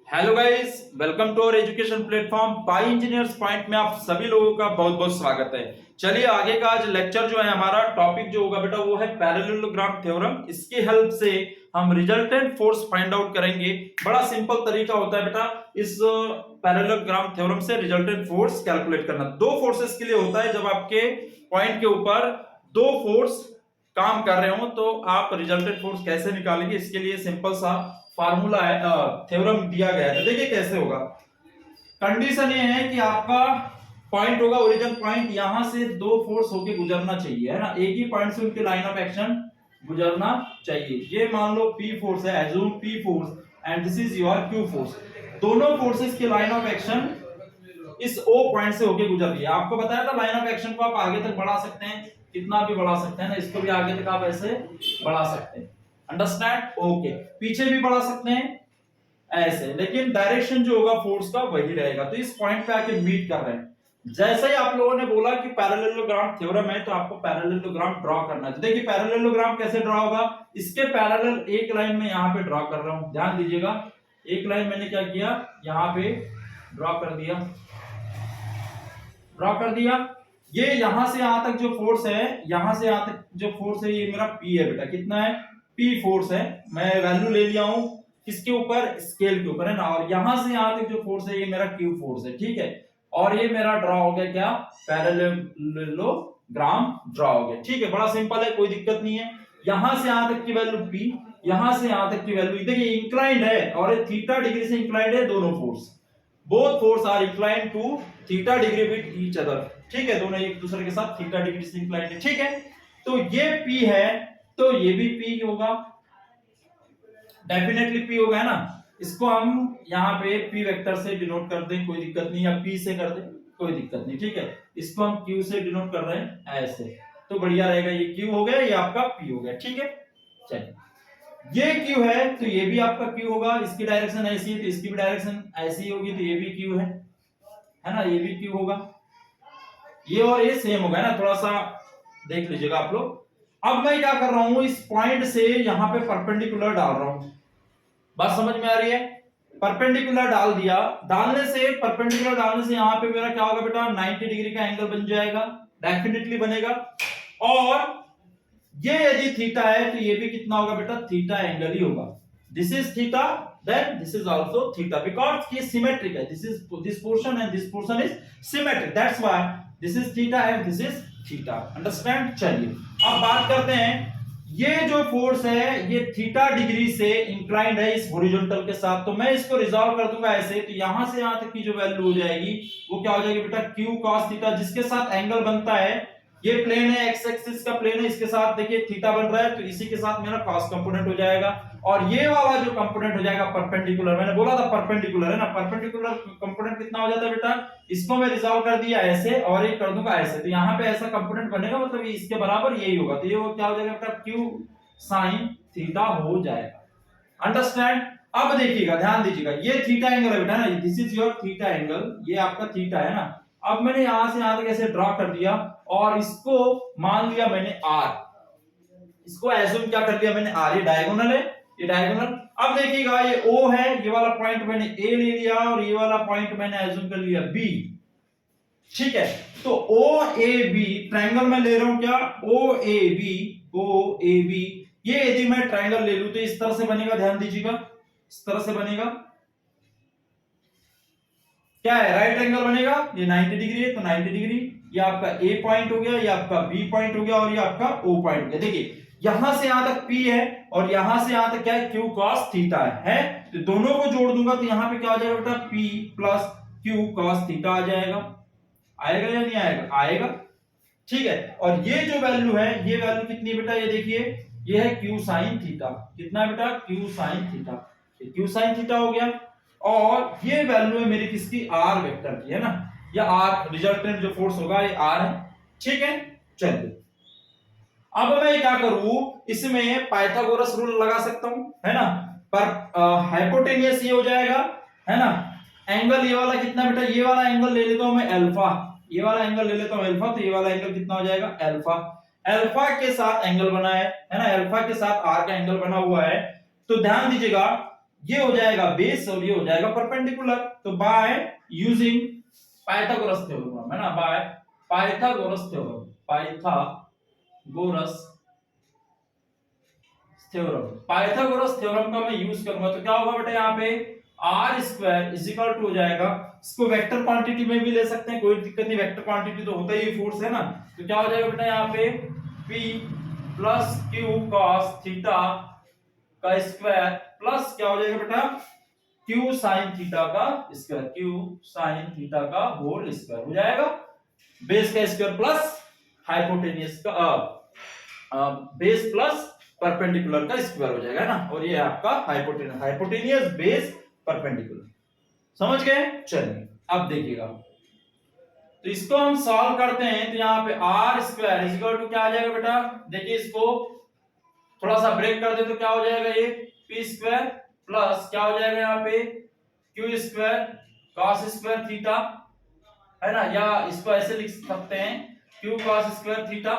Hello guys, welcome to our education platform Pi Engineers Point में आप सभी लोगों का बहुत बहुत स्वागत है। चलिए आगे का आज लेक्चर जो है हमारा टॉपिक जो होगा बेटा वो है पैरेललोग्राम थ्योरम। इसकी हेल्प से हम रिजल्टेंट फोर्स फाइंड आउट करेंगे। बड़ा सिंपल तरीका होता है बेटा इस पैरेललोग्राम थ्योरम से रिजल्टेंट फोर्स कैलकुलेट करना। दो फोर्सेस के लिए होता है, जब आपके पॉइंट के ऊपर दो फोर्स काम कर रहे हो तो आप रिजल्टेंट फोर्स कैसे निकालेंगे, इसके लिए सिंपल सा फार्मूला है, थ्योरम दिया गया है। तो देखिए कैसे होगा। कंडीशन ये है कि आपका पॉइंट होगा ओरिजिन पॉइंट, यहां से दो फोर्स होके गुजरना चाहिए, है ना। एक ही पॉइंट से उनके लाइन ऑफ एक्शन गुजरना चाहिए। ये मान लो P फोर्स है, assume P force and this is your Q force. दोनों फोर्सेस के लाइन ऑफ एक्शन इस O पॉइंट से होके गुजर रही है। आपको बताया था लाइन ऑफ एक्शन को आप आगे तक बढ़ा सकते हैं, कितना भी बढ़ा सकते हैं ना, इसको भी आगे तक आप ऐसे बढ़ा सकते हैं। अंडरस्टैंड? ओके। पीछे भी बढ़ा सकते हैं ऐसे, लेकिन डायरेक्शन जो होगा फोर्स का वही रहेगा। तो इस पॉइंट पे आके मीट कर रहे हैं। जैसे ही आप लोगों ने बोला कि पैरेललोग्राम थ्योरम है तो आपको पैरेललोग्राम ड्रॉ करना है। तो देखिए पैरेललोग्राम कैसे ड्रॉ होगा। इसके पैरेलल एक लाइन में यहां पे ड्रॉ कर रहा हूं, ध्यान दीजिएगा। एक लाइन मैंने क्या किया, यहां पे ड्रॉ कर दिया, ड्रॉ कर दिया। ये यहां से यहां तक जो फोर्स है, यहां से यहां तक जो फोर्स है, ये मेरा P है बेटा। कितना है? P फोर्स है। मैं वैल्यू ले लिया हूं किसके ऊपर? स्केल के ऊपर, है ना। और यहां से यहां तक जो फोर्स है ये मेरा Q फोर्स है, ठीक है। और ये मेरा ड्रॉ हो गया क्या? पैरेललोग्राम ड्रॉ हो गया, ठीक है। बड़ा सिंपल है, कोई दिक्कत नहीं है। यहां से यहां तक की वैल्यू P, यहां से यहां तक की वैल्यू, देखिए इंक्लाइंड है और ये थीटा डिग्री से इंक्लाइंड है। दोनों force, both force are inclined to theta degree with each other, ठीक है। दोनों एक दूसरे के साथ थीटा डिग्री से इंक्लाइंड है, ठीक है। तो ये P है तो ये भी P होगा, डेफिनेटली P होगा, है ना। इसको हम यहाँ पे P वेक्टर से डिनोट कर दें, कोई दिक्कत नहीं, या P से कर दें, कोई दिक्कत नहीं, ठीक है। इसको हम Q से डिनोट कर रहे हैं ऐसे, तो बढ़िया रहेगा। ये Q हो गया, ये आपका P हो गया, ठीक है। चलिए ये Q है तो ये भी आपका Q होगा। इसकी डायरेक्शन ऐसी है तो इसकी भी डायरेक्शन ऐसी होगी, तो ये भी Q है ना, ये भी Q होगा। ये और ये सेम होगा ना, थोड़ा सा देख लीजिएगा आप लोग। अब मैं क्या कर रहा हूं, इस पॉइंट से यहां पे परपेंडिकुलर डाल रहा हूं। बात समझ में आ रही है? परपेंडिकुलर डाल दिया, डालने से परपेंडिकुलर डालने से यहां पे मेरा क्या होगा बेटा? 90 डिग्री का एंगल बन जाएगा, डेफिनेटली बनेगा। और ये यदि थीटा है तो ये भी कितना होगा बेटा? थीटा एंगल ही होगा। This is theta, then this is also theta because ये symmetric है। this portion and this portion is symmetric, that's why this is theta and this is theta, understand? चलिए अब बात करते हैं, ये जो फोर्स है ये थीटा डिग्री से इंक्लाइंड है इस हॉरिजॉन्टल के साथ। तो मैं इसको रिजॉल्व कर दूंगा ऐसे, तो यहां से यहां तक की जो वैल्यू हो जाएगी वो क्या हो जाएगी बेटा? Q cos थीटा, जिसके साथ एंगल बनता है, ये प्लेन है, एक्स एक्सिस का प्लेन है, इसके साथ देखिए थीटा बन रहा है, तो इसी के साथ मेरा cos कंपोनेंट हो जाएगा। और ये वाला जो कंपोनेंट हो जाएगा परपेंडिकुलर, मैंने बोला था परपेंडिकुलर, है ना। परपेंडिकुलर कंपोनेंट कितना हो जाता है बेटा? इसको मैं रिजॉल्व कर दिया ऐसे और ये कर दूंगा ऐसे, तो यहाँ पे ऐसा कंपोनेंट बनेगा, मतलब ये इसके बराबर यही होगा। तो ये क्या हो जाएगा बेटा? Q sin थीटा हो जाएगा, अंडरस्टैंड? अब देखिएगा, ध्यान दीजिएगा, ये थीटा एंगल है बेटा ना, this is your theta angle, ये आपका थीटा है ना। अब मैंने यहां से यहां तक ऐसे ड्रॉ कर दिया और इसको मान लिया मैंने R, इसको एज्यूम क्या कर लिया मैंने? R, ये डायगोनल है, ये डायगोनल। अब देखिएगा ये O है, ये वाला पॉइंट मैंने A ले लिया और ये वाला पॉइंट मैंने एज्यूम कर लिया B, ठीक है। तो OAB ट्रायंगल में ले रहा हूं क्या? OAB ये यदि मैं ट्रायंगल ले लूं तो इस तरह से बनेगा, ध्यान दीजिएगा, इस तरह से बनेगा। क्या है? राइट एंगल बनेगा। ये 90 डिग्री है तो 90 डिग्री, ये आपका A पॉइंट हो गया, ये आपका B पॉइंट हो गया और ये आपका O पॉइंट हो गया। देखिए यहां से यहां तक P है और यहां से यहां तक क्या है? Q cos थीटा है। तो दोनों को जोड़ दूंगा तो यहां पे क्या हो जाएगा बेटा? P plus Q cos theta आ जाएगा। आएगा या नहीं आएगा? आएगा, ठीक है। और ये जो वैल्यू है, ये वैल्यू कितनी है बेटा? ये देखिए, ये है Q sin थीटा। कितना है बेटा? Q sin theta. Q sin theta हो गया। और ये वैल्यू है मेरी किसकी? R वेक्टर की, है ना। या R रिजल्टेंट जो फोर्स होगा ये R है, ठीक है। चलिए अब मैं क्या करूं, इसमें पाइथागोरस रूल लगा सकता हूं, है ना। पर हाइपोटेनियस ये हो जाएगा, है ना। एंगल ये वाला कितना बेटा? ये वाला एंगल ले लेता हूं मैं अल्फा, ये वाला एंगल ले लेता हूं अल्फा, तो ये वाला एंगल कितना हो जाएगा? अल्फा। अल्फा के साथ एंगल बना है ना, अल्फा के साथ R का एंगल बना हुआ है। तो ध्यान दीजिएगा, ये हो जाएगा बेस और ये हो जाएगा परपेंडिकुलर। तो बाय यूजिंग पाइथागोरस थ्योरम, है ना, by Pythagoras theorem, Pythagoras theorem का मैं यूज करूंगा तो क्या होगा बेटा, यहाँ पे R square is equal to हो जाएगा, इसको वेक्टर क्वांटिटी में भी ले सकते हैं, कोई दिक्कत नहीं, वेक्टर क्वांटिटी तो होता ही फोर्स है ना। तो क्या हो जाएगा बेटा यहाँ पे P plus Q cos theta का स्क्वायर प्लस क्या हो जाएगा बेटा Q साइन थीटा का स्क्वायर, Q साइन थीटा का होल स्क्वायर हो जाएगा, बेस का स्क्वायर प्लस हाइपोटेनियस का बेस प्लस परपेंडिकुलर का स्क्वायर हो जाएगा ना, और ये आपका हाइपोटेनियस बेस परपेंडिकुलर। समझ गए? चलिए अब देखिएगा, तो इसको हम सॉल्व करते हैं। तो यहाँ पे R square is equal to क्या आ जाएगा बेटा, देखिए इसको थोड़ा सा ब्रेक कर दे तो क्या हो जाएगा, ये पी स्क्वायर प्लस क्या हो जाएगा यहाँ पे Q square cos square theta, है ना, या इसको ऐसे लिख सकते हैं Q cos square theta,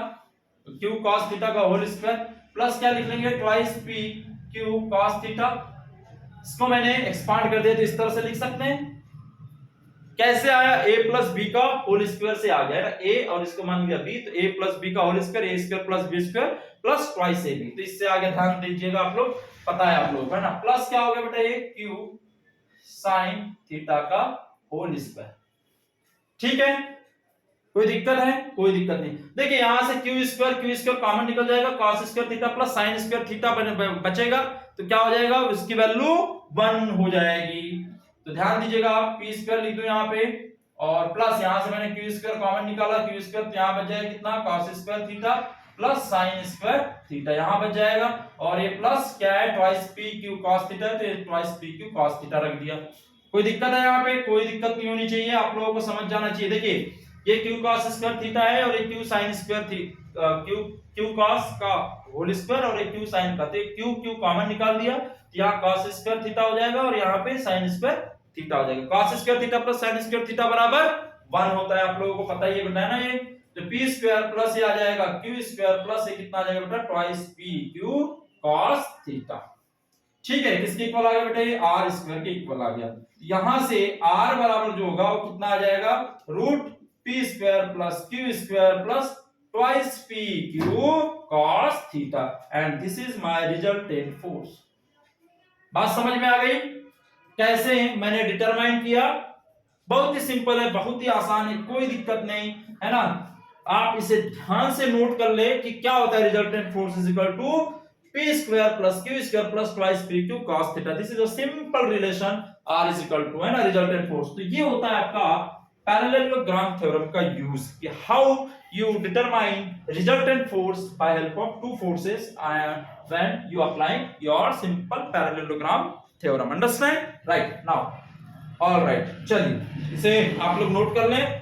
Q cos theta का होल स्क्वायर प्लस क्या लिख लेंगे twice P Q cos theta. इसको मैंने एक्सपांड कर दिया तो इस तरह से लिख सकते हैं। कैसे आया, a प्लस बी का होल स्क्वायर से आ गया ना, a और इसको मान लिया b, तो a प्लस बी का whole square, a square plus B square plus twice A B. तो इससे आगे ध्यान दीजिएगा आप लोग, पता है आप लोग, है ना, प्लस क्या हो गया बेटा ये q साइन थीटा का होल स्क्वायर। ठीक है, कोई दिक्कत है? कोई दिक्कत नहीं। देखिए यहां से क्यू स्क्वायर कॉमन निकल जाएगा, cos square theta plus sine square theta बचेगा, तो क्या हो जाएगा, उसकी वैल्यू 1 हो जाएगी। तो ध्यान दीजिएगा, आप पी स्क्वायर लिख दो यहाँ पे, और प्लस यहां से मैंने क्यू स्क्वायर कॉमन निकाला, क्यू स्क्वायर तो यहाँ बच जाएगा कितना, cos square theta plus sine square theta यहाँ बच जाएगा, और ये प्लस क्या है twice P Q cos theta, तो ये twice P Q cos theta रख दिया। कोई दिक्कत है यहाँ पे? कोई दिक्कत नहीं होनी चाहिए, आप लोगों को समझ जाना चाहिए। देखिए ये क्यू cos स्क्वायर थीटा है और ये Q sine square Q cos का होल स्क्वायर और ये क्यू साइन का, तो क्यू कॉमन निकाल दिया, यहाँ cos स्क्वायर थीटा हो जाएगा और यहाँ पे साइन स्क्वायर थीटा हो जाएगा। cos square theta plus sin square theta बराबर 1 होता है, आप लोगों को पता ही है बेटा, है ना। ये तो p स्क्वायर प्लस ये आ जाएगा q स्क्वायर प्लस ये कितना आ जाएगा बेटा twice p q cos theta. ठीक है, किसके इक्वल आ गया बेटा, ये r स्क्वायर के इक्वल आ गया। यहां से r बराबर जो होगा वो कितना आ जाएगा, root p square plus q square plus twice p q cos theta, and this is my resultant force. बात समझ में आ गई? कैसे मैंने डिटरमाइन किया? बहुत ही सिंपल है, बहुत ही आसान है, कोई दिक्कत नहीं, है ना। आप इसे ध्यान से नोट कर ले कि क्या होता है resultant force is equal to p square plus q square plus twice p q cos theta. This is a simple relation, r is equal to, है ना, रिजल्टेंट फोर्स। तो ये होता है आपका पैरेललोग्राम थ्योरम का यूज, कि how you determine resultant force by help of two forces when you apply your simple parallelogram theorem. Understand? Right now, all right, चलिए इसे आप लोग नोट कर लें,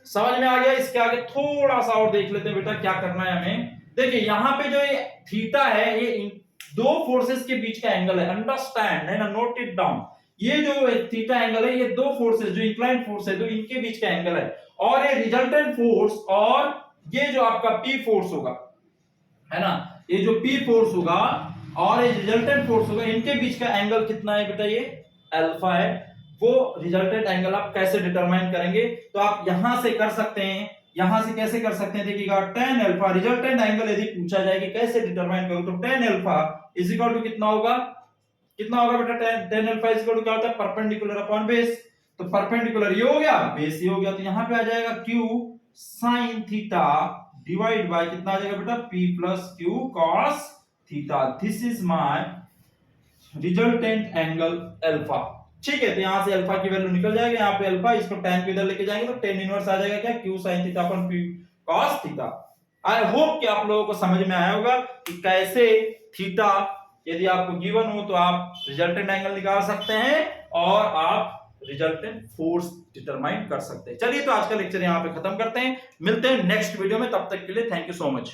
समझ में आ गया। इसके आगे थोड़ा सा और देख लेते हैं बेटा क्या करना है हमें। देखिए यहाँ पे जो ये थीटा है, ये दो फोर्सेस के बीच का एंगल है, अंडरस्टैंड, है ना, नोट इट डाउन। ये जो थीटा एंगल है, ये दो फोर्सेस जो इंक्लाइंड फोर्स है, तो इनके बीच का एंगल है, और ये रिजल्टेंट फोर्स और ये जो आपका P फोर्स होगा, है ना, ये जो P फोर्स होगा और ये रिजल्टेंट फोर्स होगा, इनके बीच का एंगल कितना है बेटा, ये अल्फा है। वो रिजल्टेंट एंगल आप कैसे डिटरमाइन करेंगे, तो आप यहां से कर सकते हैं, यहां से कैसे कर सकते हैं, देखिएगा tan अल्फा रिजल्टेंट एंगल यदि पूछा जाए कि कैसे डिटरमाइन करो, तो tan alpha is equal to कितना होगा, कितना होगा बेटा, tan alpha is equal to क्या होता है, परपेंडिकुलर अपॉन बेस। तो परपेंडिकुलर ये हो गया, बेस ये हो गया, तो यहां पे आ जाएगा q sin theta divide by कितना आ जाएगा बेटा p plus q cos theta. This is my resultant angle alpha. ठीक है, तो यहां से अल्फा की वैल्यू निकल जाएगी, यहाँ पे अल्फा, इसको tan को इधर लेके जाएंगे तो tan इनवर्स आ जाएगा क्या, q sin theta upon p cos theta. I hope कि आप लोगों को समझ में आया होगा कि कैसे थीटा यदि आपको गिवन हो तो आप रिजल्टेंट एंगल निकाल सकते हैं और आप रिजल्टेंट फोर्स डिटरमाइन कर सकते हैं। चलिए तो आज का लेक्चर यहाँ पे खत्म करते हैं, मिलते हैं नेक्स्ट वीडियो में, तब तक के लिए थैंक यू सो मच।